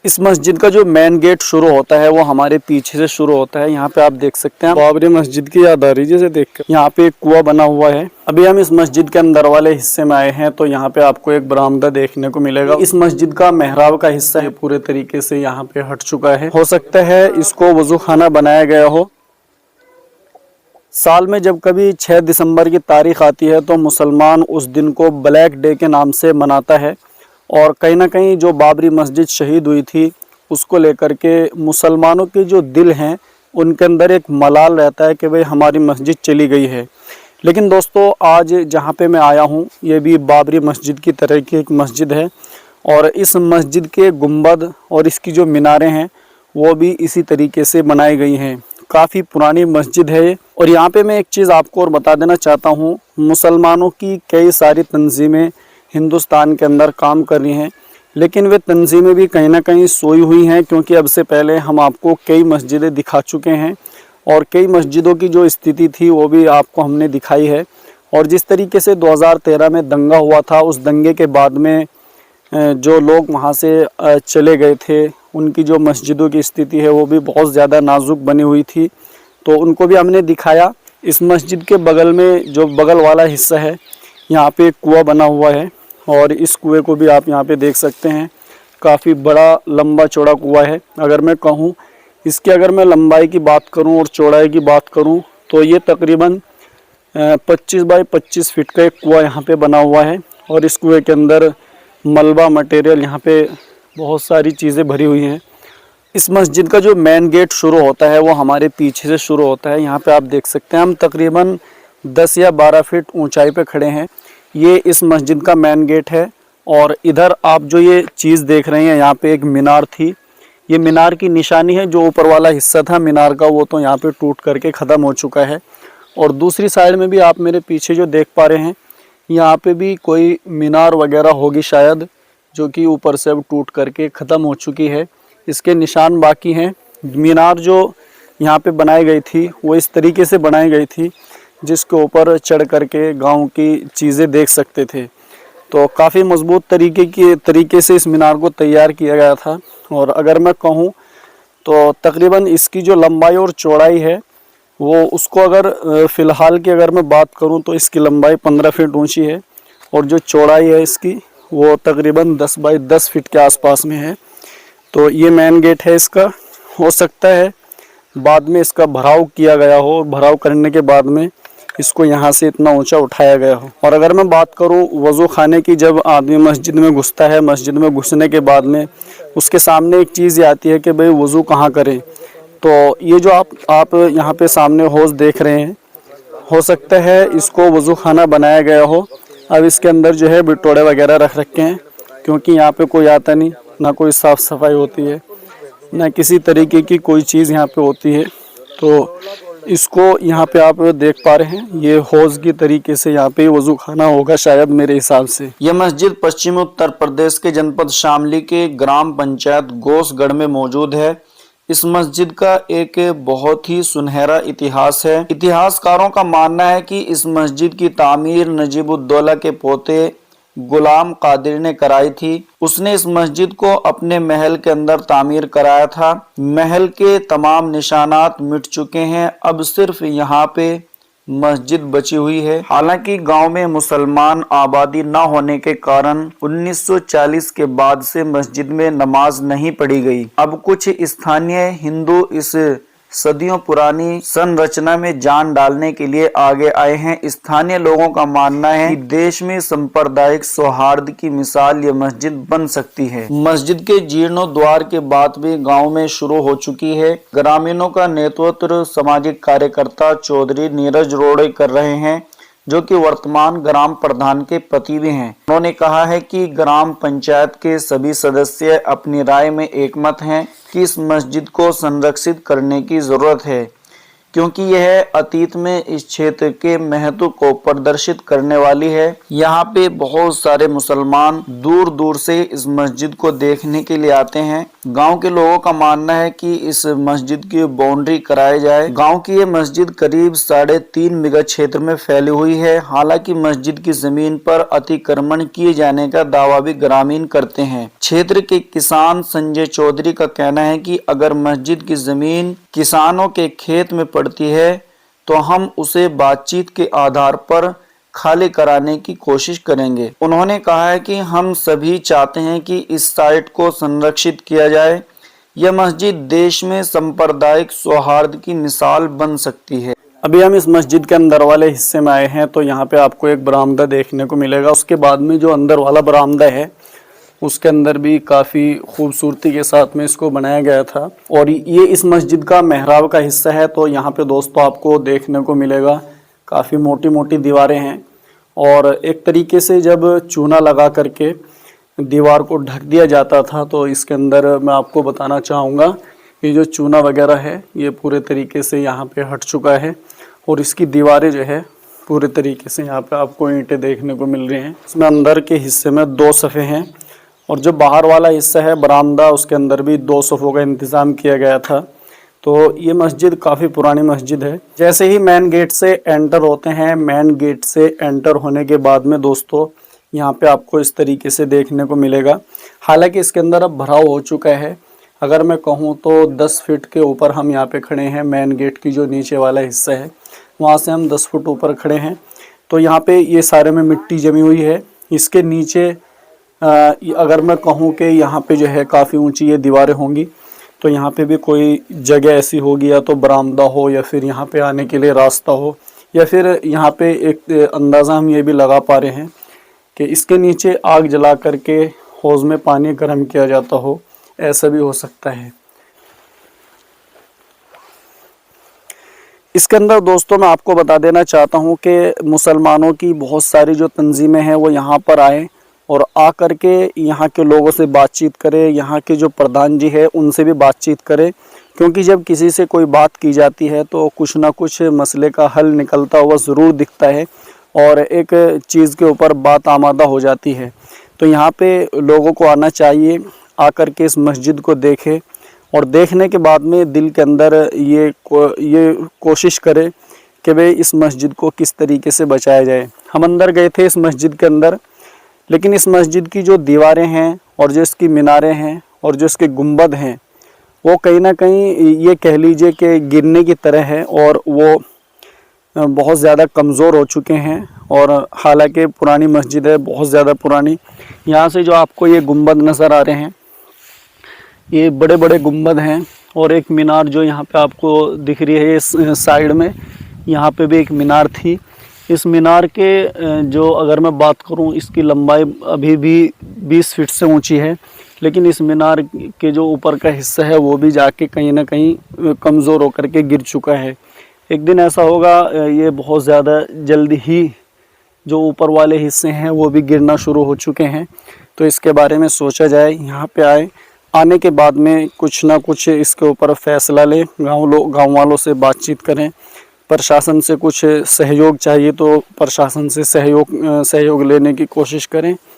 इस मस्जिद का जो मेन गेट शुरू होता है वो हमारे पीछे से शुरू होता है। यहाँ पे आप देख सकते हैं, बाबरी मस्जिद की याद आ रही है जैसे देखकर। यहाँ पे एक कुआं बना हुआ है। अभी हम इस मस्जिद के अंदर वाले हिस्से में आए हैं तो यहाँ पे आपको एक बरामदा देखने को मिलेगा। इस मस्जिद का मेहराब का हिस्सा है पूरे तरीके से यहाँ पे हट चुका है। हो सकता है इसको वजू खाना बनाया गया हो। साल में जब कभी 6 दिसंबर की तारीख आती है तो मुसलमान उस दिन को ब्लैक डे के नाम से मनाता है और कहीं ना कहीं जो बाबरी मस्जिद शहीद हुई थी उसको लेकर के मुसलमानों के जो दिल हैं उनके अंदर एक मलाल रहता है कि भाई हमारी मस्जिद चली गई है। लेकिन दोस्तों आज जहाँ पे मैं आया हूँ ये भी बाबरी मस्जिद की तरह की एक मस्जिद है और इस मस्जिद के गुंबद और इसकी जो मीनारें हैं वो भी इसी तरीके से बनाई गई हैं। काफ़ी पुरानी मस्जिद है ये। और यहाँ पे मैं एक चीज़ आपको और बता देना चाहता हूँ, मुसलमानों की कई सारी तंजीमें हिंदुस्तान के अंदर काम कर रही हैं, लेकिन वे तंजीमें भी कहीं ना कहीं सोई हुई हैं, क्योंकि अब से पहले हम आपको कई मस्जिदें दिखा चुके हैं और कई मस्जिदों की जो स्थिति थी वो भी आपको हमने दिखाई है। और जिस तरीके से 2013 में दंगा हुआ था, उस दंगे के बाद में जो लोग वहाँ से चले गए थे उनकी जो मस्जिदों की स्थिति है वो भी बहुत ज़्यादा नाजुक बनी हुई थी, तो उनको भी हमने दिखाया। इस मस्जिद के बगल में जो बगल वाला हिस्सा है यहाँ पे एक कुआं बना हुआ है और इस कुएं को भी आप यहाँ पे देख सकते हैं। काफ़ी बड़ा लंबा चौड़ा कुआं है। अगर मैं कहूँ इसकी अगर मैं लंबाई की बात करूँ और चौड़ाई की बात करूँ तो ये तकरीबन 25 बाई 25 फीट का एक कुआं यहाँ पे बना हुआ है और इस कुएं के अंदर मलबा मटेरियल यहाँ पे बहुत सारी चीज़ें भरी हुई हैं। इस मस्जिद का जो मेन गेट शुरू होता है वो हमारे पीछे से शुरू होता है। यहाँ पे आप देख सकते हैं हम तकरीबन 10 या 12 फीट ऊंचाई पे खड़े हैं। ये इस मस्जिद का मेन गेट है और इधर आप जो ये चीज़ देख रहे हैं यहाँ पे एक मीनार थी। ये मीनार की निशानी है। जो ऊपर वाला हिस्सा था मीनार का वो तो यहाँ पे टूट करके ख़त्म हो चुका है और दूसरी साइड में भी आप मेरे पीछे जो देख पा रहे हैं यहाँ पे भी कोई मीनार वगैरह होगी शायद, जो कि ऊपर से अब टूट करके ख़त्म हो चुकी है। इसके निशान बाकी हैं। मीनार जो यहाँ पे बनाई गई थी वो इस तरीके से बनाई गई थी जिसके ऊपर चढ़ करके गांव की चीज़ें देख सकते थे। तो काफ़ी मजबूत तरीके से इस मीनार को तैयार किया गया था। और अगर मैं कहूँ तो तकरीबन इसकी जो लंबाई और चौड़ाई है वो उसको अगर फ़िलहाल की अगर मैं बात करूँ तो इसकी लंबाई 15 फीट ऊंची है और जो चौड़ाई है इसकी वो तकरीबन 10 बाई 10 फीट के आसपास में है। तो ये मेन गेट है इसका। हो सकता है बाद में इसका भराव किया गया हो, भराव करने के बाद में इसको यहाँ से इतना ऊंचा उठाया गया हो। और अगर मैं बात करूँ वज़ू खाने की, जब आदमी मस्जिद में घुसता है, मस्जिद में घुसने के बाद में उसके सामने एक चीज़ आती है कि भाई वज़ू कहाँ करें। तो ये जो आप यहाँ पे सामने हौज़ देख रहे हैं, हो सकता है इसको वज़ू खाना बनाया गया हो। अब इसके अंदर जो है बिटोड़े वगैरह रख रखे हैं, क्योंकि यहाँ पे कोई आता नहीं, ना कोई साफ़ सफाई होती है, ना किसी तरीके की कोई चीज़ यहाँ पे होती है। तो इसको यहाँ पे आप देख पा रहे हैं, ये हौज़ की तरीके से यहाँ पे वज़ू खाना होगा शायद मेरे हिसाब से। यह मस्जिद पश्चिमी उत्तर प्रदेश के जनपद शामली के ग्राम पंचायत गोसगढ़ में मौजूद है। इस मस्जिद का एक बहुत ही सुनहरा इतिहास है। इतिहासकारों का मानना है कि इस मस्जिद की तामीर नजीबुद्दौला के पोते गुलाम कादिर ने कराई थी। उसने इस मस्जिद को अपने महल के अंदर तामीर कराया था। महल के तमाम निशानात मिट चुके हैं, अब सिर्फ यहाँ पे मस्जिद बची हुई है। हालांकि गांव में मुसलमान आबादी न होने के कारण 1940 के बाद से मस्जिद में नमाज नहीं पढ़ी गई। अब कुछ स्थानीय हिंदू इस सदियों पुरानी संरचना में जान डालने के लिए आगे आए हैं। स्थानीय लोगों का मानना है कि देश में सांप्रदायिक सौहार्द की मिसाल ये मस्जिद बन सकती है। मस्जिद के जीर्णोद्वार के बाद भी गांव में शुरू हो चुकी है। ग्रामीणों का नेतृत्व सामाजिक कार्यकर्ता चौधरी नीरज रोड़े कर रहे हैं, जो कि वर्तमान ग्राम प्रधान के पति भी हैं। उन्होंने कहा है कि ग्राम पंचायत के सभी सदस्य अपनी राय में एकमत हैं कि इस मस्जिद को संरक्षित करने की जरूरत है। क्योंकि यह अतीत में इस क्षेत्र के महत्व को प्रदर्शित करने वाली है। यहाँ पे बहुत सारे मुसलमान दूर दूर से इस मस्जिद को देखने के लिए आते हैं। गांव के लोगों का मानना है कि इस मस्जिद की बाउंड्री कराई जाए। गांव की ये मस्जिद करीब 3.5 बीघा क्षेत्र में फैली हुई है। हालांकि मस्जिद की जमीन पर अतिक्रमण किए जाने का दावा भी ग्रामीण करते हैं। क्षेत्र के किसान संजय चौधरी का कहना है कि अगर मस्जिद की जमीन किसानों के खेत में पड़ती है तो हम उसे बातचीत के आधार पर खाली कराने की कोशिश करेंगे। उन्होंने कहा है कि हम सभी चाहते हैं कि इस साइट को संरक्षित किया जाए। यह मस्जिद देश में सांप्रदायिक सौहार्द की मिसाल बन सकती है। अभी हम इस मस्जिद के अंदर वाले हिस्से में आए हैं, तो यहाँ पे आपको एक बरामदा देखने को मिलेगा। उसके बाद में जो अंदर वाला बरामदा है उसके अंदर भी काफ़ी खूबसूरती के साथ में इसको बनाया गया था। और ये इस मस्जिद का मेहराब का हिस्सा है। तो यहाँ पे दोस्तों आपको देखने को मिलेगा काफ़ी मोटी मोटी दीवारें हैं, और एक तरीके से जब चूना लगा करके दीवार को ढक दिया जाता था, तो इसके अंदर मैं आपको बताना चाहूँगा ये जो चूना वगैरह है ये पूरे तरीके से यहाँ पे हट चुका है, और इसकी दीवारें जो है पूरे तरीके से यहाँ पे आपको ईंटें देखने को मिल रही हैं। इसमें अंदर के हिस्से में 2 सफ़े हैं, और जो बाहर वाला हिस्सा है बरामदा उसके अंदर भी 2 सफ़ों का इंतज़ाम किया गया था। तो ये मस्जिद काफ़ी पुरानी मस्जिद है। जैसे ही मेन गेट से एंटर होते हैं, मेन गेट से एंटर होने के बाद में दोस्तों यहाँ पे आपको इस तरीके से देखने को मिलेगा। हालांकि इसके अंदर अब भराव हो चुका है। अगर मैं कहूँ तो 10 फीट के ऊपर हम यहाँ पे खड़े हैं। मेन गेट की जो नीचे वाला हिस्सा है वहाँ से हम 10 फुट ऊपर खड़े हैं। तो यहाँ पे ये सारे में मिट्टी जमी हुई है। इसके नीचे अगर मैं कहूँ कि यहाँ पे जो है काफ़ी ऊंची ये दीवारें होंगी, तो यहाँ पे भी कोई जगह ऐसी होगी, या तो बरामदा हो या फिर यहाँ पे आने के लिए रास्ता हो, या फिर यहाँ पे एक अंदाज़ा हम ये भी लगा पा रहे हैं कि इसके नीचे आग जला करके हौज़ में पानी गर्म किया जाता हो, ऐसा भी हो सकता है। इसके अंदर दोस्तों मैं आपको बता देना चाहता हूँ कि मुसलमानों की बहुत सारी जो तंजीमें हैं वो यहाँ पर आए और आकर के यहाँ के लोगों से बातचीत करें, यहाँ के जो प्रधान जी है उनसे भी बातचीत करें, क्योंकि जब किसी से कोई बात की जाती है तो कुछ ना कुछ मसले का हल निकलता हुआ ज़रूर दिखता है और एक चीज़ के ऊपर बात आमादा हो जाती है। तो यहाँ पे लोगों को आना चाहिए, आकर के इस मस्जिद को देखें और देखने के बाद में दिल के अंदर ये कोशिश करें कि भाई इस मस्जिद को किस तरीके से बचाया जाए। हम अंदर गए थे इस मस्जिद के अंदर, लेकिन इस मस्जिद की जो दीवारें हैं और जो इसकी मीनारें हैं और जो इसके गुंबद हैं वो कहीं ना कहीं ये कह लीजिए कि गिरने की तरह है, और वो बहुत ज़्यादा कमज़ोर हो चुके हैं। और हालांकि पुरानी मस्जिद है, बहुत ज़्यादा पुरानी। यहाँ से जो आपको ये गुंबद नज़र आ रहे हैं ये बड़े बड़े गुंबद हैं, और एक मीनार जो यहाँ पे आपको दिख रही है इस साइड में, यहाँ पे भी एक मीनार थी। इस मीनार के जो अगर मैं बात करूँ इसकी लंबाई अभी भी 20 फीट से ऊंची है, लेकिन इस मीनार के जो ऊपर का हिस्सा है वो भी जाके कहीं ना कहीं कमज़ोर होकर के गिर चुका है। एक दिन ऐसा होगा ये बहुत ज़्यादा जल्दी ही जो ऊपर वाले हिस्से हैं वो भी गिरना शुरू हो चुके हैं। तो इसके बारे में सोचा जाए, यहाँ पे आने के बाद में कुछ ना कुछ इसके ऊपर फैसला लें, गाँव वालों से बातचीत करें, प्रशासन से कुछ सहयोग चाहिए तो प्रशासन से सहयोग लेने की कोशिश करें।